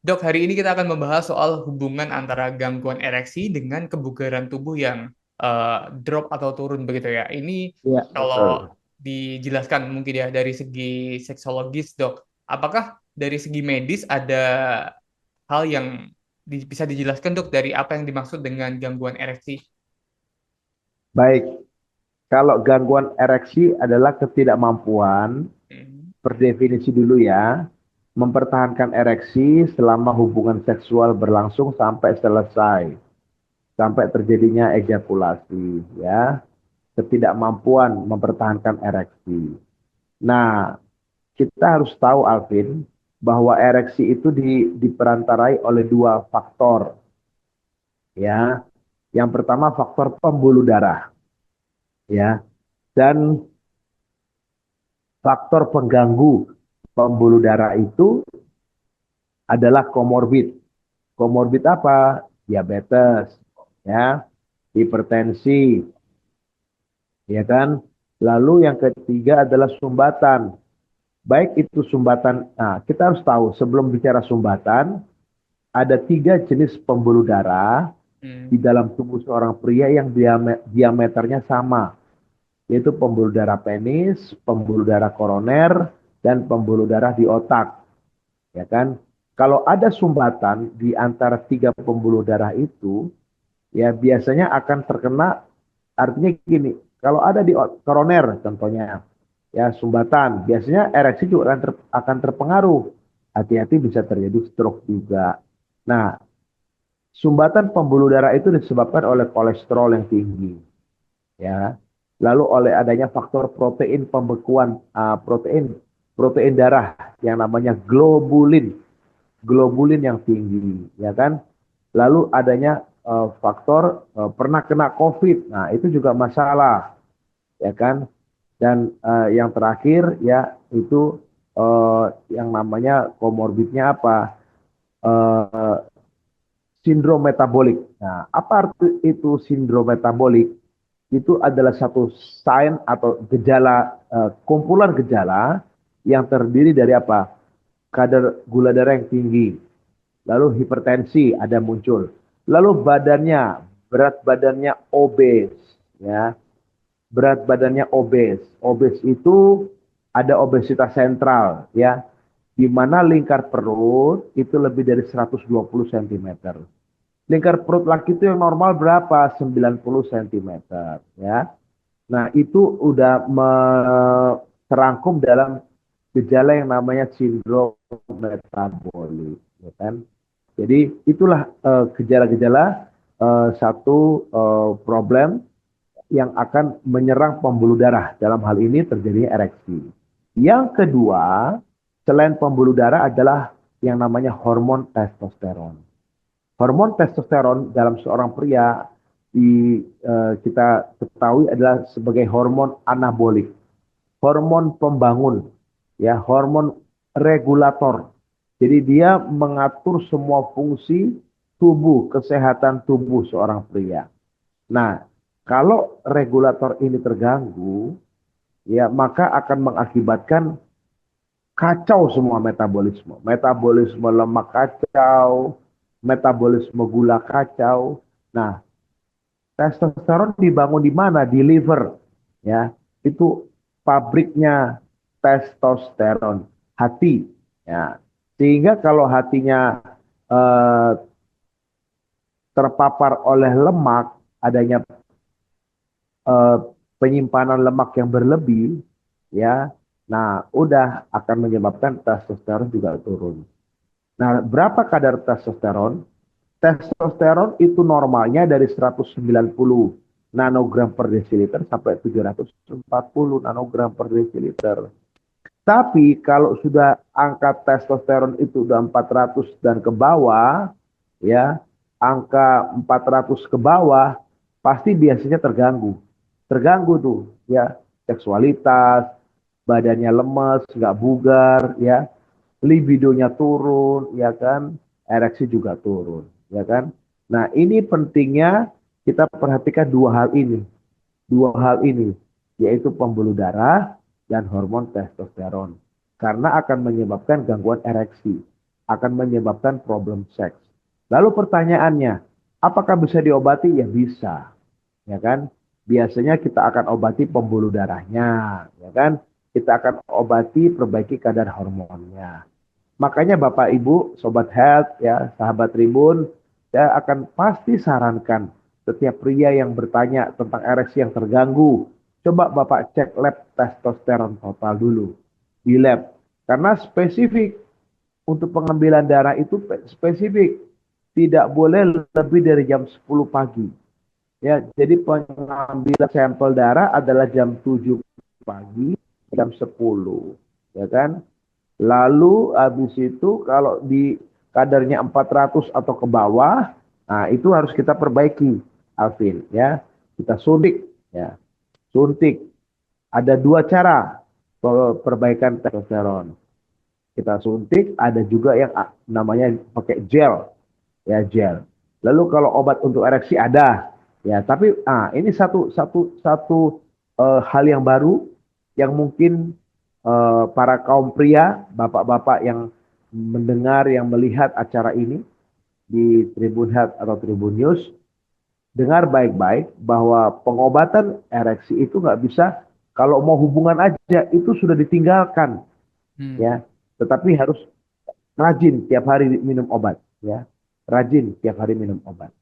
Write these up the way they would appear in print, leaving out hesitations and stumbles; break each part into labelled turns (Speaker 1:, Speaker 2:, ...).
Speaker 1: Dok, hari ini kita akan membahas soal hubungan antara gangguan ereksi dengan kebugaran tubuh yang drop atau turun begitu ya. Ini
Speaker 2: Iya,
Speaker 1: kalau
Speaker 2: betul.
Speaker 1: dijelaskan mungkin ya dari segi seksologis, Dok. Apakah dari segi medis ada hal yang bisa dijelaskan, Dok, dari apa yang dimaksud dengan gangguan ereksi?
Speaker 2: Baik, kalau gangguan ereksi adalah ketidakmampuan,
Speaker 1: Hmm.
Speaker 2: per definisi dulu ya, mempertahankan ereksi selama hubungan seksual berlangsung sampai selesai, sampai terjadinya ejakulasi, ya. Ketidakmampuan mempertahankan ereksi. Nah, kita harus tahu, Alvin, bahwa ereksi itu diperantarai oleh dua faktor, ya. Yang pertama faktor pembuluh darah, ya. Dan faktor pengganggu pembuluh darah itu adalah komorbid. Komorbid apa? Diabetes, ya, hipertensi, ya kan? Lalu yang ketiga adalah sumbatan. Baik itu sumbatan. Nah, kita harus tahu sebelum bicara sumbatan, ada tiga jenis pembuluh darah di
Speaker 1: Hmm.
Speaker 2: dalam tubuh seorang pria yang diameternya sama, yaitu pembuluh darah penis, pembuluh darah koroner, dan pembuluh darah di otak. Ya kan? Kalau ada sumbatan di antara tiga pembuluh darah itu, ya biasanya akan terkena, artinya gini, kalau ada di koroner contohnya, ya sumbatan, biasanya ereksi juga akan terpengaruh. Hati-hati bisa terjadi stroke juga. Nah, sumbatan pembuluh darah itu disebabkan oleh kolesterol yang tinggi, ya. Lalu oleh adanya faktor protein pembekuan, protein protein darah yang namanya globulin, globulin yang tinggi, ya kan? Lalu adanya faktor pernah kena COVID, nah itu juga masalah, ya kan? Dan yang terakhir ya itu yang namanya komorbidnya apa? Eh, Sindrom metabolik. Nah, apa arti itu sindrom metabolik? Itu adalah satu sign atau gejala, kumpulan gejala yang terdiri dari apa? Kadar gula darah yang tinggi, lalu hipertensi ada muncul, lalu berat badannya obes, ya, berat badannya obes. Obes itu ada obesitas sentral, ya, di mana lingkar perut itu lebih dari 120 cm. Lingkar perut laki itu yang normal berapa? 90 cm, ya. Nah, itu udah terangkum dalam gejala yang namanya sindrom metabolik, ya kan? Jadi itulah gejala-gejala satu problem yang akan menyerang pembuluh darah. Dalam hal ini terjadinya ereksi. Yang kedua, selain pembuluh darah adalah yang namanya hormon testosteron. Hormon testosteron dalam seorang pria kita ketahui adalah sebagai hormon anabolik, hormon pembangun, ya, hormon regulator. Jadi dia mengatur semua fungsi tubuh, kesehatan tubuh seorang pria. Nah, kalau regulator ini terganggu, ya maka akan mengakibatkan kacau semua metabolisme. Metabolisme lemak kacau, metabolisme gula kacau. Nah, testosteron dibangun di mana? Di liver, ya. Itu pabriknya testosteron, hati, ya. Sehingga kalau hatinya eh, terpapar oleh lemak, adanya eh, penyimpanan lemak yang berlebih, ya. Nah, udah akan menyebabkan testosteron juga turun. Nah, berapa kadar testosteron? Testosteron itu normalnya dari 190 nanogram per desiliter sampai 740 nanogram per desiliter. Tapi kalau sudah angka testosteron itu udah 400 dan ke bawah, ya, angka 400 ke bawah, pasti biasanya terganggu. Terganggu tuh, ya, seksualitas, badannya lemes, nggak bugar, ya, libidonya turun, ya kan, ereksi juga turun, ya kan. Nah, ini pentingnya kita perhatikan dua hal ini, yaitu pembuluh darah dan hormon testosteron, karena akan menyebabkan gangguan ereksi. akan menyebabkan problem seks. Lalu pertanyaannya, apakah bisa diobati? Ya bisa, ya kan? Biasanya kita akan obati pembuluh darahnya, ya kan? Kita akan obati perbaiki kadar hormonnya. Makanya Bapak Ibu, Sobat Health, ya, sahabat Tribun, saya akan pasti sarankan setiap pria yang bertanya tentang ereksi yang terganggu, coba Bapak cek lab testosteron total dulu di lab. Karena spesifik untuk pengambilan darah itu spesifik. Tidak boleh lebih dari jam 10 pagi. Ya, jadi pengambilan sampel darah adalah jam 7 pagi, jam 10. Ya kan? Lalu habis itu kalau di kadarnya 400 atau ke bawah, nah itu harus kita perbaiki, Alvin, ya. Kita suntik, ya. Suntik. Ada dua cara perbaikan testosteron. Kita suntik, ada juga yang namanya pakai gel, ya gel. Lalu kalau obat untuk ereksi ada, ya. Tapi ini satu hal yang baru yang mungkin para kaum pria, bapak-bapak yang mendengar, yang melihat acara ini di Tribun Health atau Tribun News, dengar baik-baik bahwa pengobatan ereksi itu nggak bisa kalau mau hubungan aja itu sudah ditinggalkan,
Speaker 1: Hmm.
Speaker 2: ya. Tetapi harus rajin tiap hari minum obat, ya. Rajin tiap hari minum obat,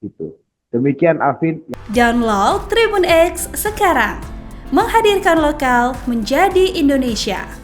Speaker 2: gitu. Demikian Alvin.
Speaker 3: Download Tribun X sekarang. Menghadirkan lokal menjadi Indonesia.